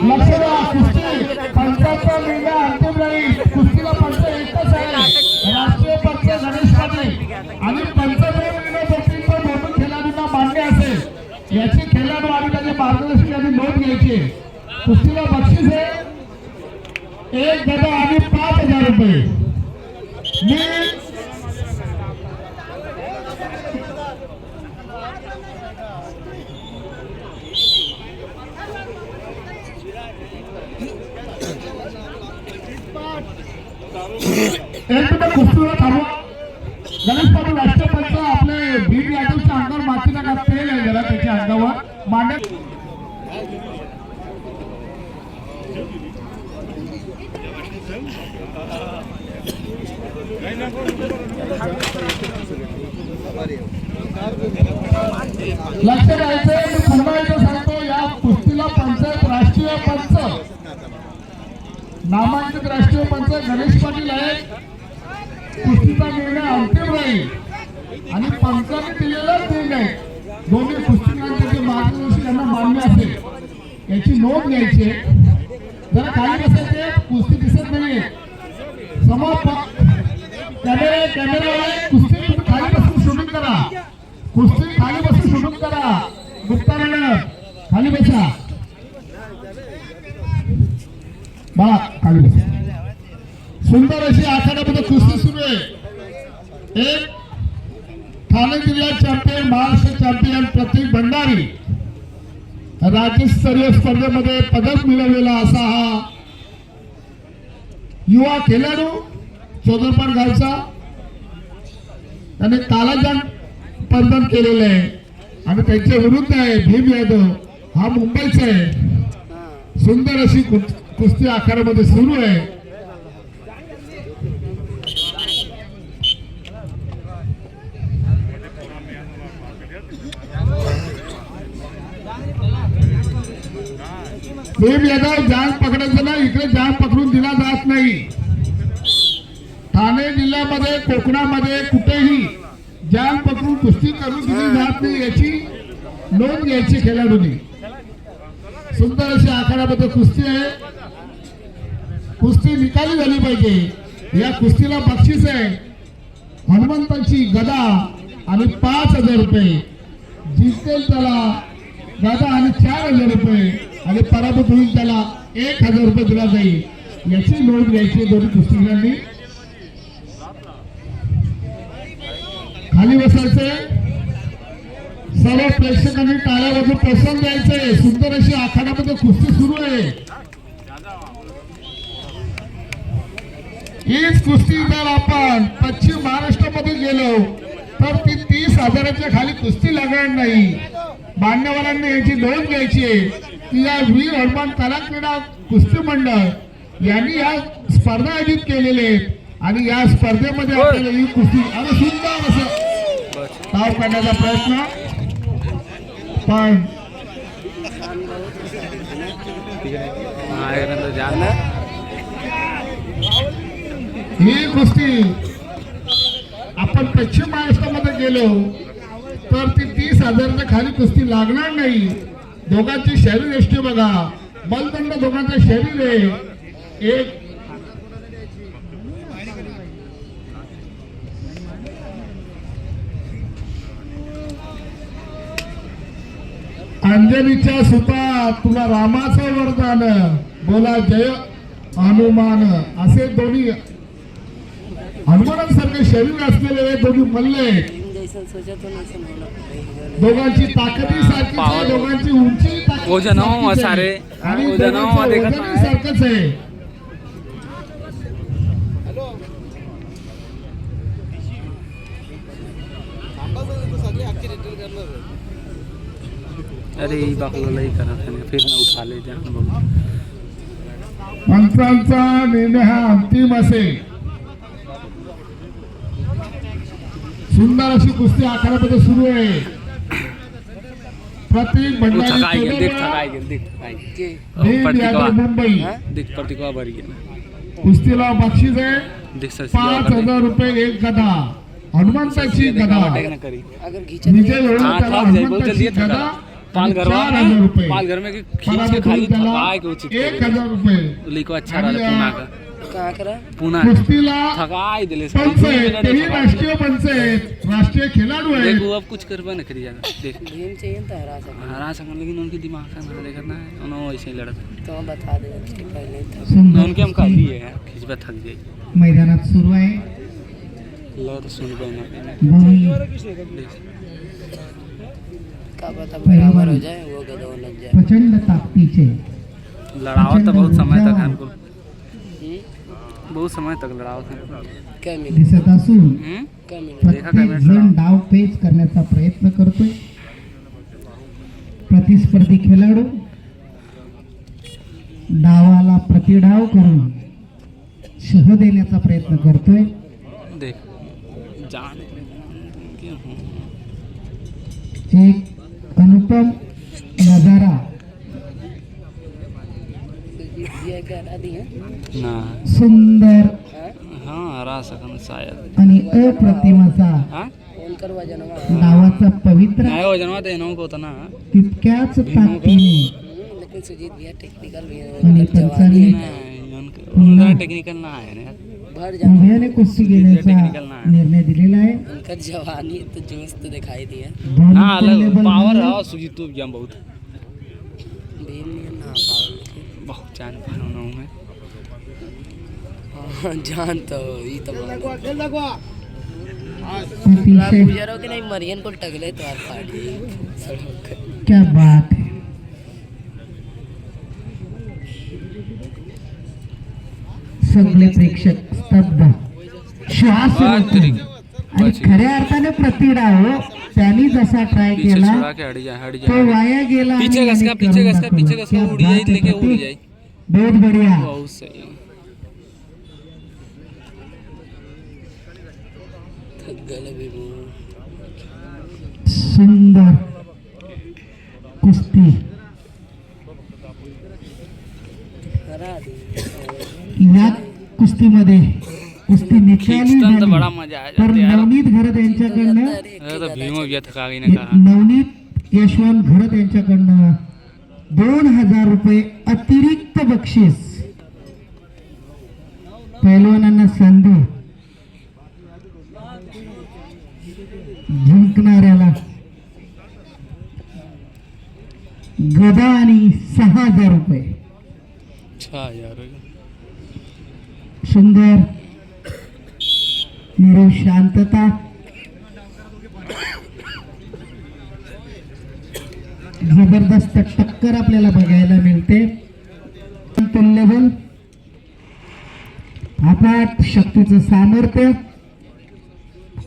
लक्ष द्या, कुस्ती पंचाचा निर्णय अंतिम राहील. कुस्तीला पंच एकच आहे, राष्ट्रीय पंच गणेश पाटील आणि पंचाचा निर्णय बघतील तर दोन्ही खेळाडूंना मान्य असेल याची खेळाडू आणि त्याचे मार्गदर्शक यांनी नोंद घ्यायची. कुस्तीला बक्षीस आहे 1 गदा आणि 5,000 रुपये. मी कुस्तीला थांबवा. गणेश पाटील राष्ट्रीय पंच आपले भीम यादवच्या अंगावर मातीचा का तेल आहे जरा त्याच्या अंगावर मांडे. लक्ष द्यायचं, मी पुन्हा एकदा सांगतो, या कुस्तीला पंचायत राष्ट्रीय पंच नामांकित राष्ट्रीय पंच गणेश पाटील आहेत. कुस्तीचा निर्णय अंतिम राहील आणि पंचाने दिलेला निर्णय दोन्ही कुस्तीकारांचे मार्गदर्शक यांना मान्य असेल याची नोंद घ्यायची. जरा खाली बसायचे, कुस्ती दिसत नाहीये. कॅमेरा कुस्ती तुम्ही खाली बसून शूटिंग करा. कुस्ती खाली बसून शूटिंग करा. गुप्ता रनर खाली बसा. बाळा खाली बसा. सुंदर अशी आखाड्यामध्ये कुस्ती सुरू आहे. एक ठाणे जिल्हा चॅम्पियन, महाराष्ट्र चॅम्पियन प्रतीक भंडारी राज्यस्तरीय स्पर्धेमध्ये पदक मिळवलेला असा हा युवा खेळाडू चोदरपाड गावचा. त्याने तालाजान स्पर्धन केलेलं आहे आणि त्यांच्या विरुद्ध आहे भीम यादव, हा मुंबईचा आहे. सुंदर अशी कुस्ती आखाड्यामध्ये सुरू आहे. भीम यादव जान पकडायचं ना, इकडे जान पकडून दिला जात नाही. ठाणे जिल्ह्यामध्ये कोकणामध्ये कुठेही जान पकडून कुस्ती करून दिली जात नाही याची नोंद घ्यायची खेळाडूंनी. सुंदर अशी आखाड्यामध्ये कुस्ती आहे. कुस्ती निकाली झाली पाहिजे. या कुस्तीला बक्षीस आहे हनुमंतांची गदा आणि 5,000 रुपये. जिंकेल त्याला गदा आणि 4,000 रुपये आणि पराभूत होईल त्याला 1,000 रुपये दिला जाईल. याची नोंद घ्यायची दोन्ही कुस्तीगारांनी. खाली बसायचे. सर्व प्रेक्षकांनी टाळ्या वाजवून प्रोत्साहन द्यायचे. सुंदर अशी आखाड्यामध्ये कुस्ती सुरू आहे. हीच कुस्ती जर आपण पश्चिम महाराष्ट्रामध्ये गेलो तर ती 30,000च्या खाली कुस्ती लागणार नाही. मान्यवरांनी याची नोंद घ्यायची की या वीर हनुमान कला क्रीडा कुस्ती मंडळ यांनी या स्पर्धा आयोजित केलेले आहेत आणि या स्पर्धेमध्ये आपल्याला ही कुस्ती आणि सुंदर असं ताव करण्याचा प्रयत्न. पण ही कुस्ती आपण पश्चिम महाराष्ट्रामध्ये गेलो तर ती 30,000च्या खाली कुस्ती लागणार नाही. दोघांची शरीर यष्टी बघा, बलदंड दोघांचं शरीर आहे. एक अंजनीच्या सुता तुला रामाचं वरदान, बोला जय हनुमान. असे दोन्ही हनुमानांसारखे शरीर असलेले दोन्ही मल्ले. दोघांची ताकदी सारखीच आहे, दोघांची उंची आणि वजनही सारखंच आहे. अरे बाकूला करा फिर ना उठा ले जान. मंत्र्यांचा निर्णय हा अंतिम असेल. सुंदर अशी कुस्ती आखाड्यामध्ये सुरू आहे. प्रतीक भंडारी मुंबई. कुस्तीला बक्षीस आहे 5,000 रुपये. एक गदा हनुमंताची गदा. विजय हनुमंताची गदा पालघर 4,000 रुपये. पालघर में खींच के पराभूत खाली त्याला थकाय के उचित 1,000 रुपये. लिखो अच्छा रहा पुना का का करा पुना कुस्तीला थकाय दिले पंच आहेत, तेही राष्ट्रीय पंच आहेत, राष्ट्रीय खिलाडू आहेत. देखो अब कुछ करवा नहीं करी जाएगा देख भीम चाहिए तो हरा सकते हरा सकन लेकिन उनकी दिमाग का ना देखना है उन्होंने ऐसे ही लड़ा था तो बता दे उसके पहले था सुंदर उनके हम खा लिए हैं खिंचवा थक गई मैदानात सुरू आहे. लो तो सुन पाए ना दोन्ही का पता बराबर हो जाए वो गदो लग जाए प्रचंड ताकदीचे लड़ाओ तो बहुत समय तक हमको बहुत समय तक लड़ाओ था क्या मिले दिसत असून क्या मिले देखा प्रत्येक काय जण डाव पेच करण्याचा प्रयत्न करतोय. प्रतिस्पर्धी खेळाडू डावाला प्रतिडाव करून शह देण्याचा प्रयत्न करतोय. देख जान क्यों एक अनुपम नजारा ये क्या आदि है ना सुंदर हाँ हरा सकन शायद आणि अप्रतिम असा हाँ फोन करवा जनवा डावाचा पवित्र नहीं हो जनवा देना को होता ना तितक्याच ताकदीने लेकिन सुजीत भैया टेक्निकल भी है आणि उनका जवानी पंचांनी नहीं उनका टेक्निकल ना है ना भर जाना उभ्याने कुस्ती घेण्याचा निर्णय दिलेला आहे. उनका जवानी तो जोश तो दिखाई दिया दोन्ही हाँ अलग पल्लेबंद पावर है सुजीत तो भी बहुत भीम ने ना पावर बहुत जान पाना हूँ मैं हाँ जान तो ये तो अतिशय गुजरो के नहीं मरियन को टगले तो यार फाड़ी सड़क क्या बात है. सगळे प्रेक्षक स्तब्ध श्वास रोखून आणि खऱ्या अर्थाने प्रतिडाव त्यांनी जसा ट्राय पीछे केला छुड़ा के हट तो जाए वाया गेला. पीछे आणि घसका याने पीछे करून घसका पीछे दाखवलं. घसका क्या उड़ जाए बात है लेके उड़ प्रतीक. जाए बहुत बढ़िया. बहुत सही है थक गए भी मुंह सुंदर कुस्ती हरा दी या कुस्तीमध्ये कुस्ती निकाली खींचता तो झाली. बड़ा मजा आ तर जाता है यार नवनीत घरत यांच्याकडनं अरे तो भीम भी थका गई ना कहा नवनीत यशवंत घरत यांच्याकडनं 2,000 रुपये अतिरिक्त बक्षीस. पैलवानांना संधी जिंकणाऱ्याला गदा आणि 6,000 रुपये. अच्छा यार सुंदर नीरव शांतता जबरदस्त टक्कर आपल्याला बघायला मिळते. तुल्यबल अफाट शक्तीचं सामर्थ्य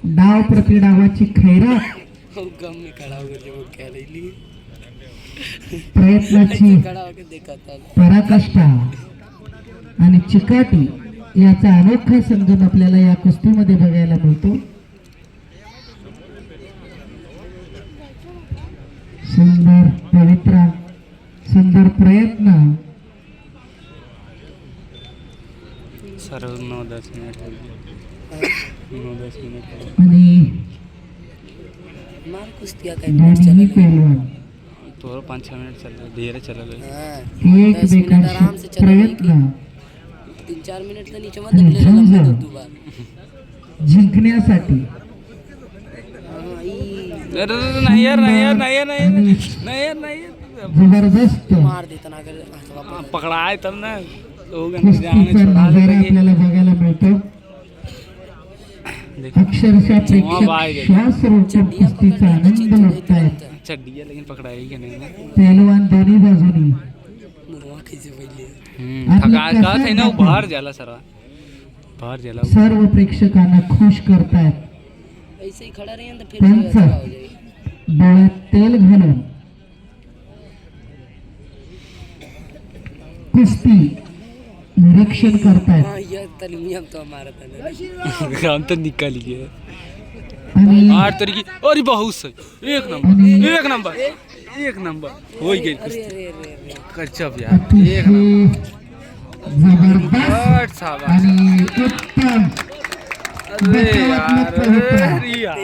डाव प्रतिडावाची खैरात वो गम में खड़ा हो गया वो कह रही ली प्रयत्नाची खड़ा होकर देखा था पराकाष्ठा आणि चिकाटी याचा अनोखा संगम आपल्याला या कुस्तीमध्ये बघायला मिळतो. सुंदर पवित्र सुंदर प्रयत्न. सर 9-10 मिनट हो गए 9-10 मिनट हो गए आणि मार कुश्तिया का मैच दोन्ही चल पैलवान तो 5-6 मिनट चल रहे धीरे चल रहे हाँ आराम से एकमेकांशी चल रही प्रयत्न 3-4 मिनट तो नीचे मत ले लंबे दो बार जिंकण्यासाठी हाँ ई अरे नहीं यार नहीं यार नहीं यार नहीं नहीं यार नहीं यार जबरदस्त मार देता ना कर हाँ, पकड़ाए तब ना हो गया कुस्तीचा छोड़ा नजारा लगे आपल्याला बघायला मिळतो. देखो अक्षरशः प्रेक्षक श्वास रोखून कुस्तीचा आनंद लुटतायत. चड्डी है लेकिन पकड़ाई कि नहीं ना पैलवान दोन्ही बाजूनी मुरवा खींचे पहले थका का थे ना वो बाहर जाला सरा बाहर जाला वो। सर्व प्रेक्षकांना खुश करतायत. ऐसे ही खड़ा रहिए तो फिर पंच ऐसा हो जाएगी डोळ्यात तेल घालून कुस्ती निरीक्षण करतायत. हाँ ये तलमियम तो हमारा था हम तो निकाल लिए आणि 8 तरीके अरे बहुत सही एक नंबर हो गई अरे अरे अरे अरे कच्चप यार एक नंबर अतिशय जबरदस्त बट साहब आणि उत्तम अरे बचावत यार, होता। अरे यार,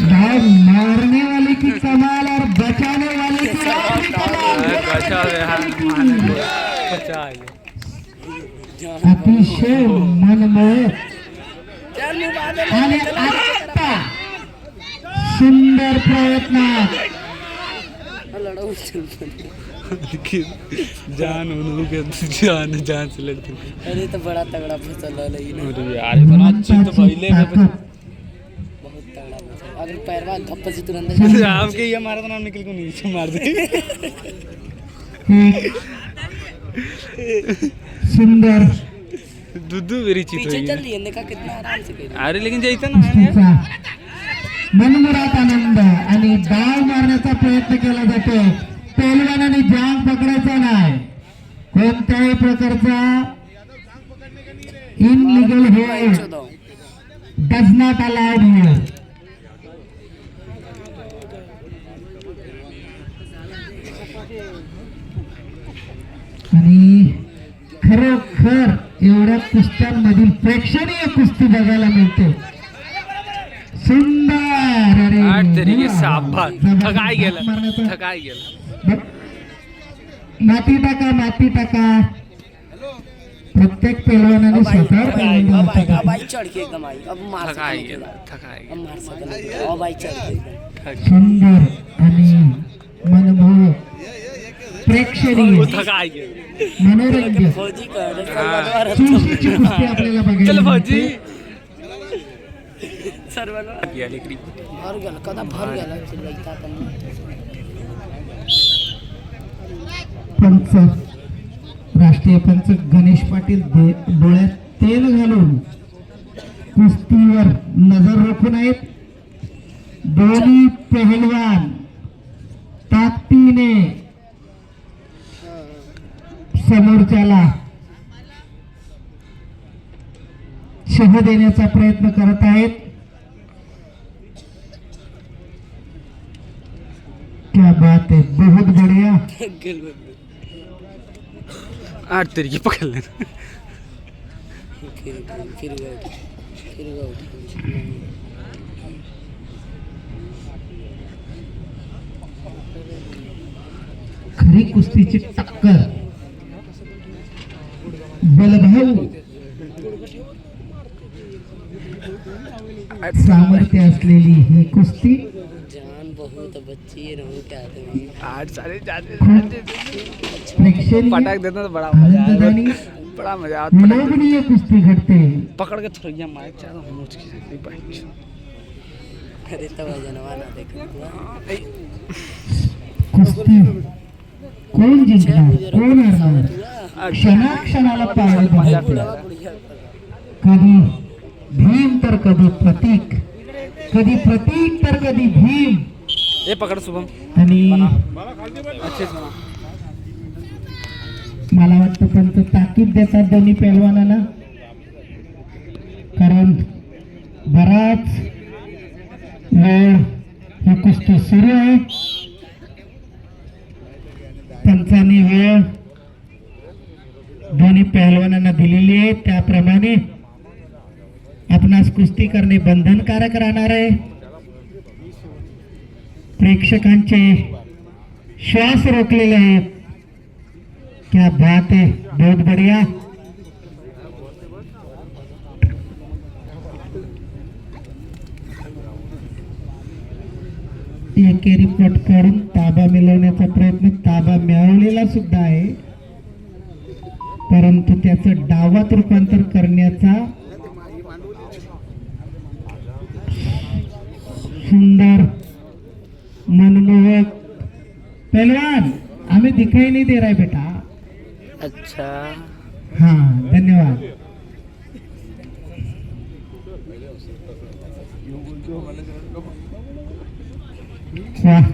भाव मारने वाले की कमाल और बचाने वाले की और भी कमाल। बचा यार, माने को बचा है। अतिशय मनमोहक चल मी बाद आणि आत्ता सुंदर प्रयत्न लढवू चल जान उन्होंने के जान से लड़ती। अरे तो बड़ा तगड़ा फसल है ना, अरे यार इतना अच्छी तो पहले में बहुत तगड़ा फसल। अगर पैरवा गप्प से तुरंत आपके ये मारा तो नाम निकल को नीचे मार दे। सुंदर दुद्धू मेरी चीज पीछे हुई चल है। रही है, देखा कितना आराम से कर अरे लेकिन जैसा ना है यार, कुस्तीचा मनमुराद आनंद आणि डाव मारण्याचा प्रयत्न केला जातो. पैलवानाने जांग पकडायचा नाही, कोणत्याही प्रकारचा इनलिगल हे डज नॉट अलाउड हिअर. आणि खरोखर एवढ्या कुस्त्यांमधील प्रेक्षणीय कुस्ती बघायला मिळते. सुंदर. अरे आठ तरीके वा. शाबाश, जबरदस्त थकाई गेला, मारण्याचा. थकाई गेला. बघ. माती टाका, माती टाका. प्रत्येक पैलवानाने स्वतः अब आई चढ़ के एकदम आई, अब मार थकाई सकते गेला, नहीं, थकाई अब मार सकते नहीं, अब आई चढ़ के एकदम। सुंदर आणि मनमोहक प्रेक्षणीय थकाई गेला. मनोरंजक फौजी का सर्वद्वार चुरशीची कुस्ती आपल्याला बघायला चल भाजी मिळते. सर्वद्वार या लेकरी भर गेला, कदा भर गेला चिल्लायचा पण पंच राष्ट्रीय पंच गणेश पाटील डोळ्यात तेल घालून कुस्तीवर नजर राखून आहेत. दोन्ही पहलवान ताकदीने समोरच्याला शह देण्याचा प्रयत्न करत आहेत. क्या बात है, बहुत बढ़िया. आठ तरीके पकड़ लेना. फिर गए खरी कुस्तीची टक्कर, बलभाऊ सामर्थ्य असलेली ही कुस्ती जान बहुत बच्ची रहूं क्या आदमी। आठ सारे जाते प्रेक्षणीय पटाख देना तो बड़ा मजा आनंददायी आया, बड़ा मजा आता. लोभनीय कुस्ती घडते. पकड़ के थोड़ा मार चारों मुझ की सकती बाइक. अरे तब जनवाना देखो कुस्ती कोण जिंकणार, कोण हरणार, क्षणाक्षणाला पाहायला मिळते. कधी भीम तर कधी प्रतीक, कधी प्रतीक तर कधी भीम. ये पकड़ शुभम. आणि अच्छे से मला वाटतं पंच ताकीद देतात दोन्ही पैलवानांना, कारण बराच वेळ ही कुस्ती सुरू आहे. पंचांनी वेळ दोन्ही पहलवानांना दिलेली आहे, त्याप्रमाणे आपणास कुस्ती करणे बंधनकारक राहणार आहे. प्रेक्षकांचे श्वास रोखलेले आहेत. क्या बात है, बहुत बढ़िया. एकेरी पटकावून ताबा मिळवण्याचा प्रयत्न, ताबा मिळवलेला सुद्धा आहे, परंतु त्याचं डावात रूपांतर करण्याचा सुंदर मनमोहक. पहलवान हमें दिखाई नहीं दे रहा है बेटा. अच्छा हाँ धन्यवाद. वाह,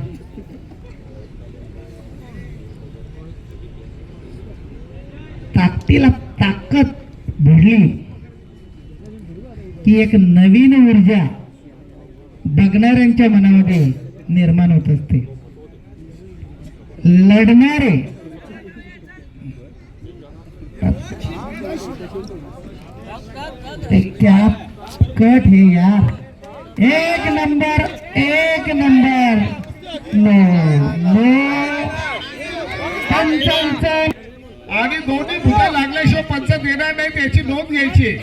ताकदीला ताकद भरली की एक नवीन ऊर्जा बघणाऱ्यांच्या मनामध्ये निर्माण होत असते. लढणारे ते क्या कट है यार. एक नंबर नो पंचांचं आणि दोन्ही भुजा लागल्याशिवाय पंच देणार नाही त्याची नोंद घ्यायची.